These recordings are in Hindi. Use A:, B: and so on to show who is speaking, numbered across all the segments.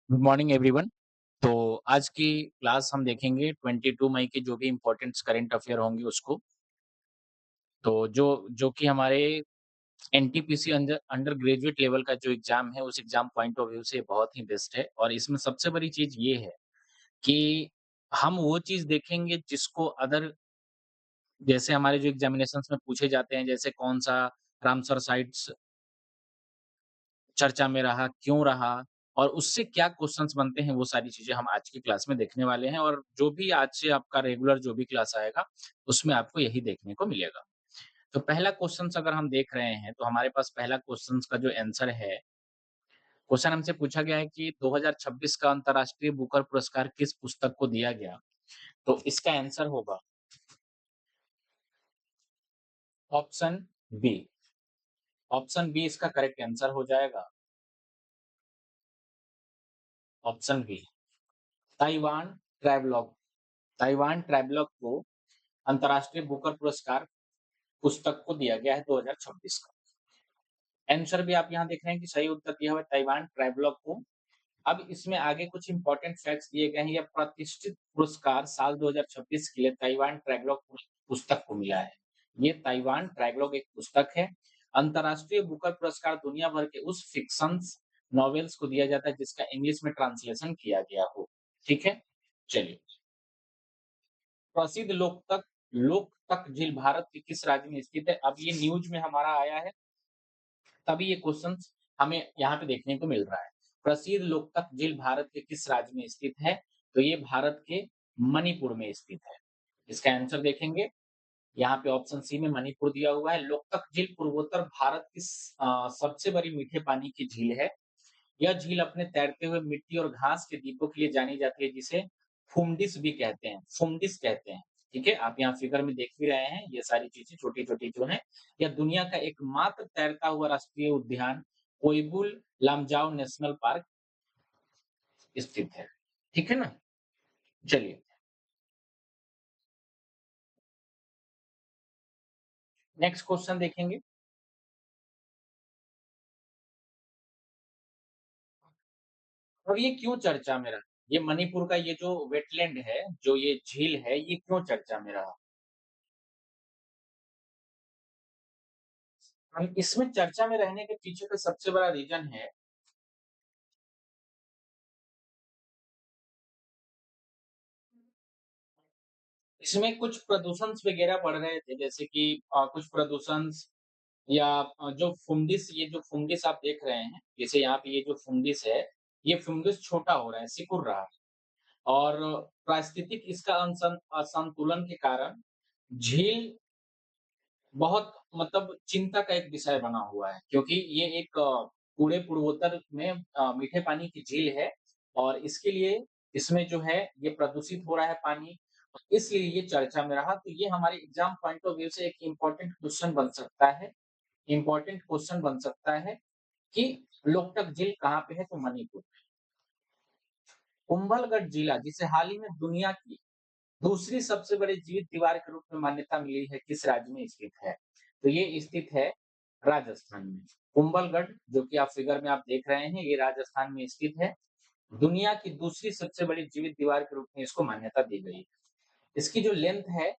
A: Good morning everyone. तो आज की क्लास हम देखेंगे 22 मई के जो भी इम्पोर्टेंट करंट अफेयर होंगे उसको। तो जो कि हमारे NTPC under under graduate level का जो एग्जाम है उस एग्जाम पॉइंट ऑफ व्यू से बहुत ही बेस्ट है और इसमें सबसे बड़ी चीज ये है कि हम वो चीज देखेंगे जिसको अदर जैसे हमारे जो एग्जामिनेशंस में पूछे जाते हैं, जैसे कौन सा रामसर साइट्स चर्चा में रहा, क्यों रहा और उससे क्या क्वेश्चन्स बनते हैं, वो सारी चीज़ें हम आज की क्लास में देखने वाले हैं और जो भी आज से आपका रेगुलर जो भी क्लास आएगा, उसमें आपको यही देखने को मिलेगा। तो पहला क्वेश्चन्स अगर हम देख रहे हैं, तो हमारे पास पहला क्वेश्चन्स का जो आंसर है, क्वेश्चन हमसे पूछा गया है कि 2026 का अंतर्राष्ट्रीय बुकर पुरस्कार किस पुस्तक को दिया गया? तो इसका आंसर होगा ऑप्शन बी। ऑप्शन बी इसका करेक्ट आंसर हो जाएगा, option B. Taiwan travelogue Taiwan travelogue को अंतर्राष्ट्रीय बुकर पुरस्कार पुस्तक को दिया गया है 2026 का। आंसर भी आप यहाँ देख रहे हैं कि सही उत्तर दिया हुआ है ताइवान ट्रैवलॉग को। अब इसमें आगे कुछ इंपॉर्टेंट फैक्ट्स दिए गए हैं। यह प्रतिष्ठित पुरस्कार साल 2026 के लिए ताइवान ट्रैवलॉग पुस्तक को मिला है। ये ताइवान ट्रैवलॉग एक पुस्तक है। अंतर्राष्ट्रीय बुकर पुरस्कार दुनिया भर के उस फिक्शंस नॉवेल्स को दिया जाता है जिसका इंग्लिश में ट्रांसलेशन किया गया हो। ठीक है, चलिए। प्रसिद्ध लोकतक झील भारत के किस राज्य में स्थित है? अब ये न्यूज में हमारा आया है, तभी ये क्वेश्चंस हमें यहाँ पे देखने को मिल रहा है। प्रसिद्ध लोकतक झील भारत के किस राज्य में स्थित है? तो ये भारत के मणिपुर में स्थित है। इसका आंसर देखेंगे, यहाँ पे ऑप्शन सी में मणिपुर दिया हुआ है। लोकतक झील पूर्वोत्तर भारत की सबसे बड़ी मीठे पानी की झील है। यह झील अपने तैरते हुए मिट्टी और घास के द्वीपों के लिए जानी जाती है, जिसे फुमडिस भी कहते हैं, फुमडिस कहते हैं। ठीक है, आप यहाँ फिगर में देख भी रहे हैं, ये सारी चीजें छोटी-छोटी जो हैं। यह दुनिया का एकमात्र तैरता हुआ राष्ट्रीय उद्यान कोइबुल लामजाओ नेशनल पार्क स्थित है। ठीक है ना? चलिए, नेक्स्ट क्वेश्चन देखेंगे। और ये क्यों चर्चा में रहा? ये मणिपुर का ये जो वेटलैंड है, जो ये झील है, ये क्यों चर्चा में रहा? हम इसमें चर्चा में रहने के पीछे का सबसे बड़ा रीजन है, इसमें कुछ प्रदूषण वगैरह बढ़ रहे थे, जैसे कि कुछ प्रदूषण या ये जो फुंडिस आप देख रहे हैं, जैसे यहाँ पे ये जो फुंडिस है, ये फुंडिस छोटा हो रहा है, सिकुड़ रहा है और पारिस्थितिक इसका असंतुलन के कारण झील बहुत मतलब चिंता का एक विषय बना हुआ है, क्योंकि ये एक पूरे पूर्वोत्तर में मीठे पानी की झील है और इसके लिए इसमें जो है ये प्रदूषित हो रहा है पानी, इसलिए ये चर्चा में रहा। तो ये हमारे एग्जाम पॉइंट ऑफ व्यू से एक इम्पोर्टेंट क्वेश्चन बन सकता है कि लोकटक झील कहाँ पे है? तो मणिपुर। कुंभलगढ़ जिला, जिसे हाल ही में दुनिया की दूसरी सबसे बड़ी जीवित दीवार के रूप में मान्यता मिली है, किस राज्य में स्थित है? तो ये स्थित है राजस्थान में। कुंभलगढ़, जो कि आप फिगर में आप देख रहे हैं, ये राजस्थान में स्थित है। दुनिया की दूसरी सबसे बड़ी जीवित दीवार के रूप में इसको मान्यता दी गई है। इसकी जो लेंथ है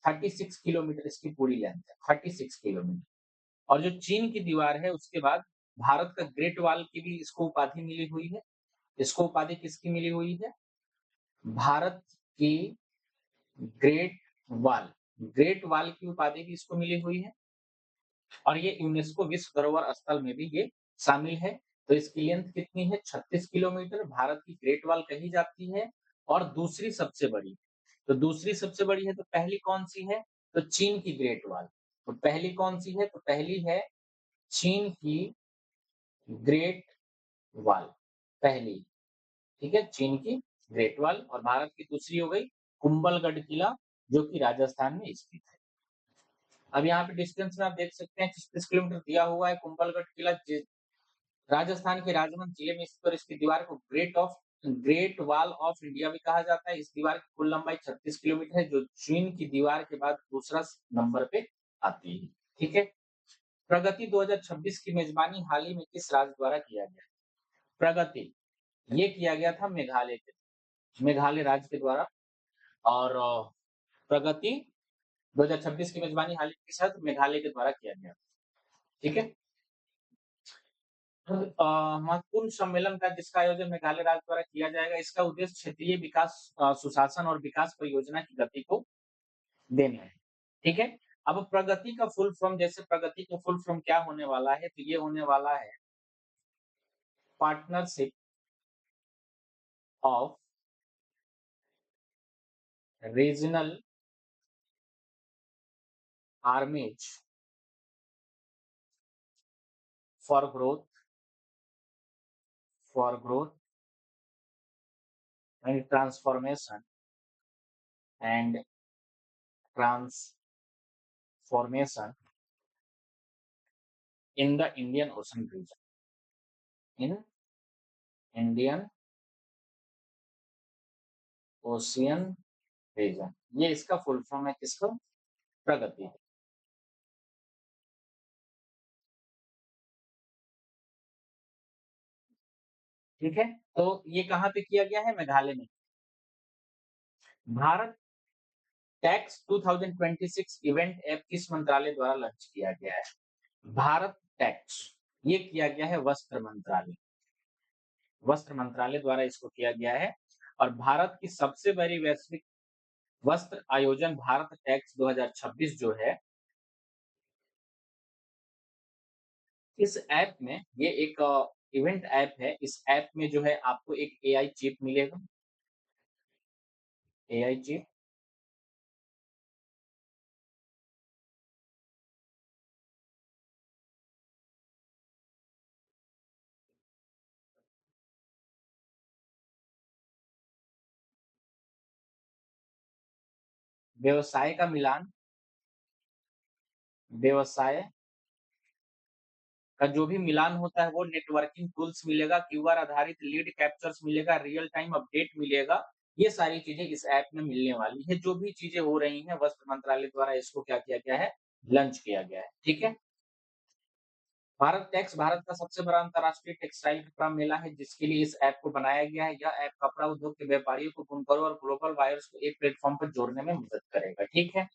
A: 36 किलोमीटर, इसकी पूरी लेंथ है 36 किलोमीटर। और जो चीन की दीवार है उसके बाद भारत का ग्रेट वॉल की भी इसको उपाधि मिली हुई है। इसको उपाधि किसकी मिली हुई है? भारत की ग्रेट वॉल, ग्रेट वॉल की उपाधि भी इसको मिली हुई है और ये यूनेस्को विश्व धरोहर स्थल में भी ये शामिल है। तो इसकी लेंथ कितनी है? 36 किलोमीटर। भारत की ग्रेट वॉल कही जाती है और दूसरी सबसे बड़ी है। तो दूसरी सबसे बड़ी है तो पहली कौन-सी है? तो चीन की ग्रेट वॉल। तो पहली कौन-सी है? तो पहली है चीन की ग्रेट वॉल, पहली, ठीक है? चीन की ग्रेट वॉल और भारत की दूसरी हो गई कुंभलगढ़ किला, जो कि राजस्थान में स्थित है। अब यहाँ पे डिस्टेंस में आप देख सकते हैं 36 किलोमीटर दिया हुआ है कुंभलगढ़ किला, राजस्थान के राजमंद जिले में स्थित और इसकी दीवार को ग्रेट वॉल ऑफ इंडिया भी कहा जाता है। इस दीवार की कुल लंबाई 36 किलोमीटर है, जो चीन की दीवार के बाद दूसरा नंबर पे आती है। ठीक है? प्रगति 2026 की मेजबानी हाल ही में किस राज्य द्वारा किया गया? प्रगति ये किया गया था मेघालय राज्य के द्वारा और प्रगति 2026 की मेजबानी हाल ही के साथ मेघालय के द्वारा किया गया। ठीक है? महत्वपूर्ण सम्मेलन का जिसका आयोजन मेघालय राज्य द्वारा किया जाएगा, इसका उद्देश्य क्षेत्रीय विकास, सुशासन और विकास परियोजना की गति को देना है। ठीक है? अब प्रगति का फुल फॉर्म, जैसे प्रगति का फुल फॉर्म क्या होने वाला है, तो ये होने वाला है partnership of regional armies for growth and transformation and transformation in the Indian ocean region, in Indian ocean region. ये इसका फुल फॉर्म है, किसका? प्रगति। ठीक है? तो ये कहाँ पे किया गया है? मेघालय में। भारत टैक्स 2026 इवेंट ऐप किस मंत्रालय द्वारा लॉन्च किया गया है? भारत टैक्स, ये किया गया है वस्त्र मंत्रालय द्वारा इसको किया गया है। और भारत की सबसे बड़ी वैश्विक वस्त्र आयोजन भारत टैक्स 2026 जो है, इस ऐप में, ये एक इवेंट ऐप है। इस ऐप में जो है आपको एक एआई चिप मिलेगा, एआई चिप। व्यवसाय का मिलान, व्यवसाय का जो भी मिलान होता है वो नेटवर्किंग टूल्स मिलेगा, क्यूआर आधारित लीड कैप्चर्स मिलेगा, रियल टाइम अपडेट मिलेगा। ये सारी चीज़ें इस ऐप में मिलने वाली है। जो भी चीज़ें हो रही हैं, वस्त्र मंत्रालय द्वारा इसको क्या किया गया है? लॉन्च किया गया है। ठीक है? भारत टैक्स भारत का सबसे बड़ा अंतर्राष्ट्रीय टेक्सटाइल कपड़ा मेला है, जिसके लिए इस ऐप को बनाया गया है। यह ऐप कपड़ा उद्योग के व्यापारियों को, बुनकरों और ग्लोबल बायर्स को एक प्लेटफ़ॉर्म पर जोड़ने में मदद करेगा। ठीक है?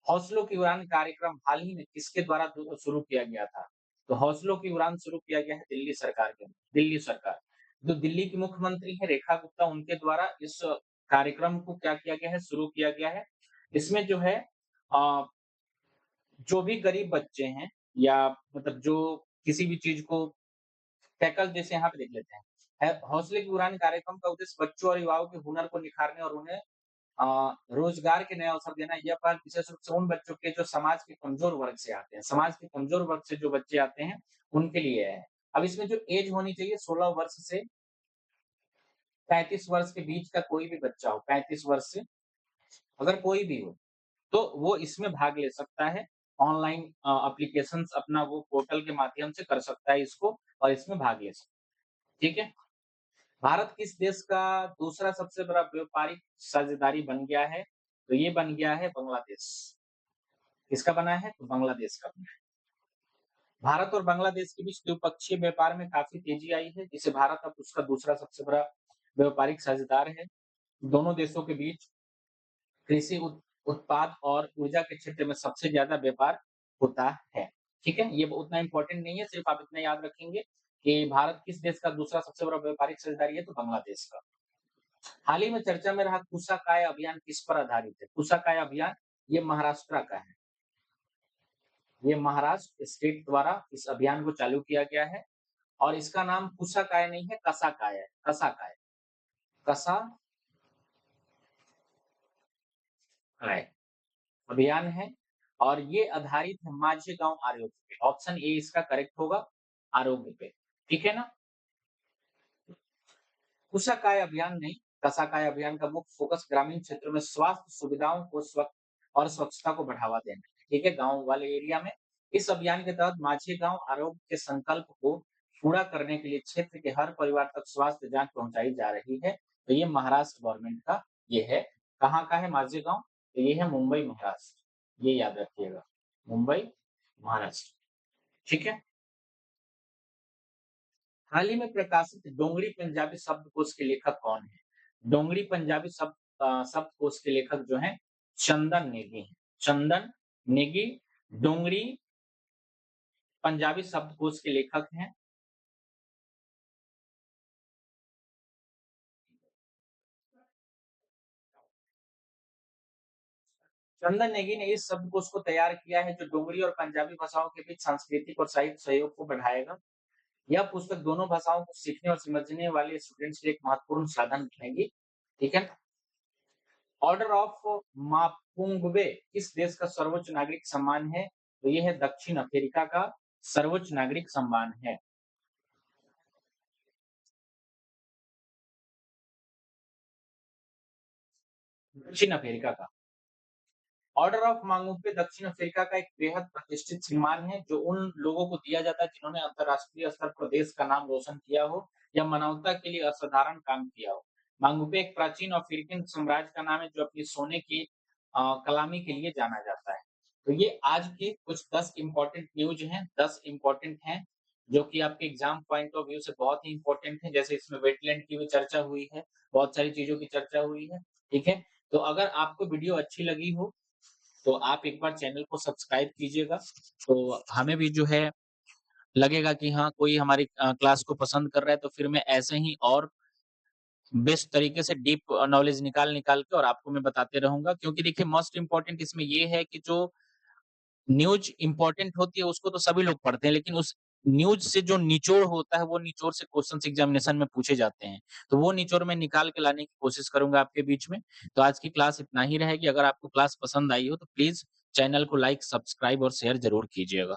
A: हौसलों की उड़ान कार्यक्रम हाल ही में किसके द्वारा शुरू किया गया था? तो हौसलों की उड़ान शुरू किया गया है दिल्ली सरकार। जो दिल्ली की मुख्यमंत्री है रेखा गुप्ता, उनके द्वारा इस कार्यक्रम को क्या किया गया है? शुरू किया गया है। इसमें जो है अ, जो भी गरीब बच्चे हैं या मतलब जो किसी भी चीज़ को टैकल, जैसे यहाँ पे देख लेते हैं। हौसले की उड़ान कार्यक्रम का उद्देश्य बच्चों और युवाओं के हुनर को निखारने और उन्हें रोजगार के नए अवसर देना। यह पहल विशेष रूप से उन बच्चों के जो समाज के कमजोर वर्ग से आते हैं। समाज के कमजोर वर्ग से जो बच्चे आते हैं, उनके लिए है। अब इसमें जो एज होनी चाहिए 16 वर्ष से 35 वर्ष के बीच का कोई भी बच्चा हो, 35 वर्ष से अगर कोई भी हो, तो वो इसमें भाग ले सकता है। ऑनलाइन एप्लीकेशंस अपना वो पोर्टल के माध्यम से कर सकता है इसको और इसमें भाग ले सकता है। ठीक है? भारत किस देश का दूसरा सबसे बड़ा व्यापारिक साझेदारी बन गया है? तो ये बन गया है बांग्लादेश। किसका बना है? तो बांग्लादेश का बना है। भारत और बांग्लादेश के बीच द्विपक्षीय व्यापार में काफ़ी तेज़ी आई है, जिससे भारत अब उसका दूसरा सबसे बड़ा व्यापारिक साझेदार है। दोनों देशों के बीच कृषि उत्पाद और ऊर्जा के क्षेत्र में सबसे ज़्यादा व्यापार होता है। ठीक है? ये उतना इम्पोर्टेंट नहीं है, सिर्फ़ आप इतना याद रखेंगे कि भारत किस देश का दूसरा सबसे बड़ा व्यापारिक साझेदारी है? तो बांग्लादेश का। हाल ही में चर्चा में रहा कुशा काय अभियान किस पर आधारित है? कुशा काय अभियान ये महाराष्ट्र का है। ये महाराष्ट्र स्टेट द्वारा इस अभियान को चालू किया गया है और इसका नाम कुशा-काय नहीं है, कसा-काय है, कसा-काय, कसा-काय अभियान है और ये आधारित है माझी गाँव आरोग्य पे। ऑप्शन ए इसका करेक्ट होगा, आरोग्य पे। ठीक है ना? कुशा-काय अभियान नहीं, कसा-काय अभियान का मुख्य फोकस ग्रामीण क्षेत्रों में स्वास्थ्य सुविधाओं को स्वच्छता को बढ़ावा देना है। ठीक है? गाँव वाले एरिया में। इस अभियान के तहत माझी गाँव आरोग्य के संकल्प को पूरा करने के लिए क्षेत्र के हर परिवार तक स्वास्थ्य जाँच पहुँचाई जा रही है। तो ये महाराष्ट्र गवर्नमेंट का ये है। कहाँ का है माझी गाँव? तो ये है मुंबई, महाराष्ट्र। ये याद रखिएगा, मुंबई, महाराष्ट्र। ठीक है? हाल ही में प्रकाशित डोंगरी पंजाबी शब्दकोश के लेखक कौन हैं? डोंगरी पंजाबी शब्दकोश के लेखक जो हैं चंदन नेगी हैं। चंदन नेगी डोंगरी पंजाबी शब्दकोश के लेखक हैं। चंदन नेगी ने इस शब्दकोश को तैयार किया है जो डोगरी और पंजाबी भाषाओं के बीच सांस्कृतिक और साहित्य सहयोग को बढ़ाएगा। यह पुस्तक दोनों भाषाओं को सीखने और समझने वाले स्टूडेंट्स के लिए एक महत्वपूर्ण साधन बनेगी। ठीक है? ऑर्डर ऑफ मापुंगबे किस देश का सर्वोच्च नागरिक सम्मान है? तो ये है दक्षिण अफ्रीका का सर्वोच्च नागरिक सम्मान है। दक्षिण अफ्रीका का। ऑर्डर ऑफ मांगुपे दक्षिण अफ्रीका का एक बेहद प्रतिष्ठित सम्मान है जो उन लोगों को दिया जाता है जिन्होंने अंतर्राष्ट्रीय स्तर पर देश का नाम रोशन किया हो या मानवता के लिए असाधारण काम किया हो। मांगुपे एक प्राचीन अफ्रीकन साम्राज्य का नाम है जो अपनी सोने की कलामी के लिए जाना जाता है। तो ये आज के कुछ 10 इम्पोर्टेंट न्यूज हैं, 10 इम्पोर्टेंट हैं जो कि आपके एग्जाम पॉइंट ऑफ व्यू से बहुत ही इम्पोर्टेंट है। जैसे इसमें वेटलैंड की भी चर्चा हुई है, बहुत सारी चीजों की चर्चा हुई है। ठीक है? तो अगर आपको वीडियो अच्छी लगी हो तो आप एक बार चैनल को सब्सक्राइब कीजिएगा, तो हमें भी जो है लगेगा कि हाँ, कोई हमारी क्लास को पसंद कर रहा है, तो फिर मैं ऐसे ही और बेस्ट तरीके से डीप नॉलेज निकाल-निकाल के और आपको मैं बताते रहूँगा क्योंकि देखिए मोस्ट इम्पोर्टेंट इसमें ये है कि जो न्यूज़ इम्पोर्टेंट होती है उसको तो सभी लोग पढ़ते हैं, लेकिन उस न्यूज़ से जो निचोड़ होता है, वो निचोड़ से क्वेश्चन्स एग्ज़ामिनेशन में पूछे जाते हैं। तो वो निचोड़ मैं निकाल के लाने की कोशिश करूँगा आपके बीच में। तो आज की क्लास इतना ही रहेगी, अगर आपको क्लास पसंद आई हो तो प्लीज़ चैनल को लाइक, सब्सक्राइब और शेयर ज़रूर कीजिएगा।